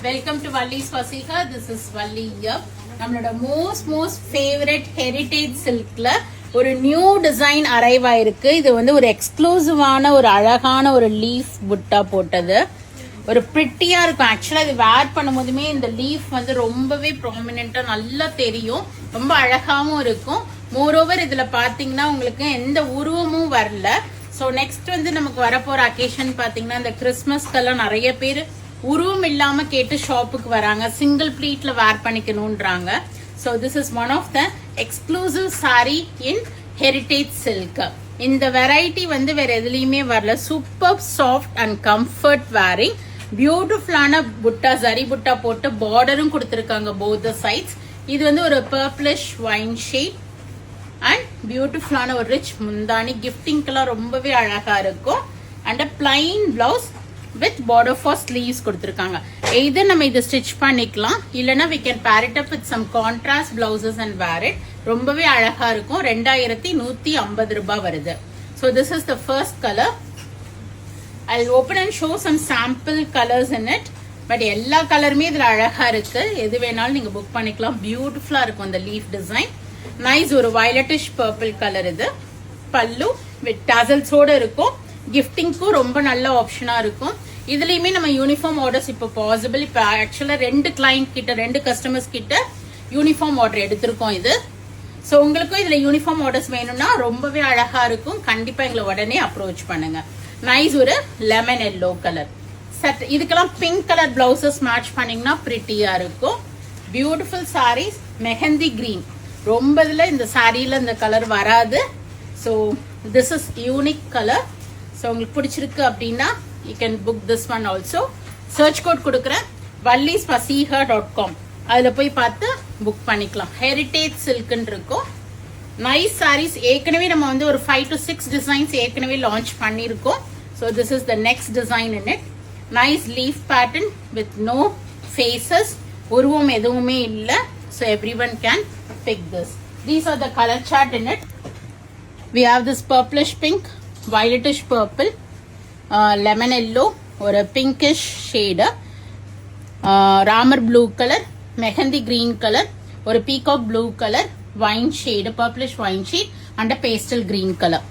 Welcome to Valli's Fasika. This is Valli here. நம்மளோட most favorite heritage silkல ஒரு new design arrive ஆயிருக்கு. இது வந்து ஒரு எக்ஸ்க்ளூசிவான ஒரு அழகான ஒரு லீஃப் புட்டா போட்டது. ஒரு பிரிட்டியா இருக்கும். ஆக்சுவலா இது வேர் பண்ணும்போதுமே இந்த லீஃப் வந்து ரொம்பவே ப்ராமினென்ட்டா நல்லா தெரியும். ரொம்ப அழகாவும் இருக்கும். மோரோவர் இதுல பாத்தீங்கன்னா உங்களுக்கு எந்த உருவமும் வரல. ஸோ நெக்ஸ்ட் வந்து நமக்கு வரப்போற அக்கேஷன் பாத்தீங்கன்னா இந்த கிறிஸ்மஸ்க்கெல்லாம் நிறைய பேர் உருவம் இல்லாம கேட்டு ஷாப்புக்கு வராங்க. சிங்கிள் ப்ளீட்ல வேர் பண்ணிக்கணும்ன்றாங்க. So this is one of the exclusive sari in Heritage Silk. இந்த வெரைட்டி வந்து வேற எதுலயுமே வரல. Super soft and comfort wearing. பியூட்டிஃபுல்லான புட்டா ஜரி புட்டா போட்டு பார்டரும் கொடுத்துருக்காங்க போத் த சைட்ஸ். இது வந்து ஒரு பர்பிளிஷ் வைன் ஷேட் அண்ட் பியூட்டிஃபுல்லான ஒரு ரிச் முந்தானி. கிஃப்டிங்க்கெல்லாம் ரொம்பவே அழகா இருக்கும். And a plain blouse with border for sleeves கொடுத்துருக்காங்க. எது நம்ம இதை ஸ்டிச் பண்ணிக்கலாம், இல்லைன்னா we can pair it up with some contrast blouses and wear it. ரொம்பவே அழகா இருக்கும். 2150 ரூபாய் வருது. So this is the first color. I'll open and show some sample colors in it. But எல்லா கலருமே இதுல அழகா இருக்கு. எது வேணாலும் நீங்க புக் பண்ணிக்கலாம். பியூட்டிஃபுல்லா இருக்கும் இந்த லீஃப் டிசைன். நைஸ் ஒரு வயலட்டிஷ் பர்பிள் கலர். இது பல்லு வித் டசல்ஸோட இருக்கும். கிஃப்டிங்க்கும் ரொம்ப நல்ல ஆப்ஷனா இருக்கும். இதுலயுமே நம்ம யூனிஃபார்ம் ஆர்டர்ஸ் இப்போ பாசிபிள். இப்போ ஆக்சுவலா ரெண்டு கஸ்டமர்ஸ் கிட்ட யூனிஃபார்ம் ஆர்டர் எடுத்திருக்கோம் இது. ஸோ உங்களுக்கும் இதுல யூனிஃபார்ம் ஆர்டர்ஸ் வேணும்னா ரொம்பவே அழகா இருக்கும். கண்டிப்பா எங்களை உடனே அப்ரோச் பண்ணுங்க. நைஸ் ஒரு லெமன் எல்லோ கலர் செட். இதுக்கெல்லாம் பிங்க் கலர் பிளவுசஸ் மேட்ச் பண்ணீங்கன்னா பிரிட்டியா இருக்கும். பியூட்டிஃபுல் சாரீஸ். மெஹந்தி கிரீன் ரொம்ப இதுல இந்த சாரியில இந்த கலர் வராது. So this is unique colour. So உங்களுக்கு பிடிச்சிருக்கு அப்படின்னா you can book this one also. Search code கொடுக்குறேன் vallisfasiha.com. அதில் போய் பார்த்து புக் பண்ணிக்கலாம். ஹெரிட்டேஜ் சில்க்னு இருக்கும். நைஸ் சாரீஸ். ஏற்கனவே நம்ம வந்து ஒரு 5 to 6 டிசைன்ஸ் ஏற்கனவே லான்ச் பண்ணியிருக்கோம். So this is the next design in it. Nice leaf pattern with no faces. உருவம் எதுவுமே இல்லை. So everyone can pick this. These are the color chart in it. We have this purplish pink, violetish purple, lemon yellow or a pinkish shade, ramar blue color, mehendi green color or a peacock blue color, wine shade, purplish wine shade and a pastel green color.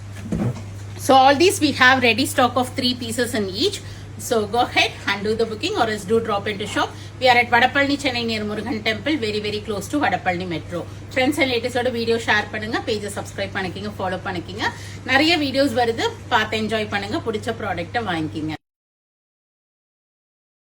So all these we have ready stock of 3 pieces in each. So go ahead and do the booking or else do drop into shop. We are at Vadapalni, Chennai near Murugan Temple, very close to Vadapalni Metro. Friends and latest oda video share பண்ணுங்க, page subscribe பண்ணிக்கங்க, follow பண்ணிக்கங்க. நிறைய videos வருது, பார்த்து enjoy பண்ணுங்க, பிடிச்ச ப்ராடக்ட்ட வாங்கிக்கங்க.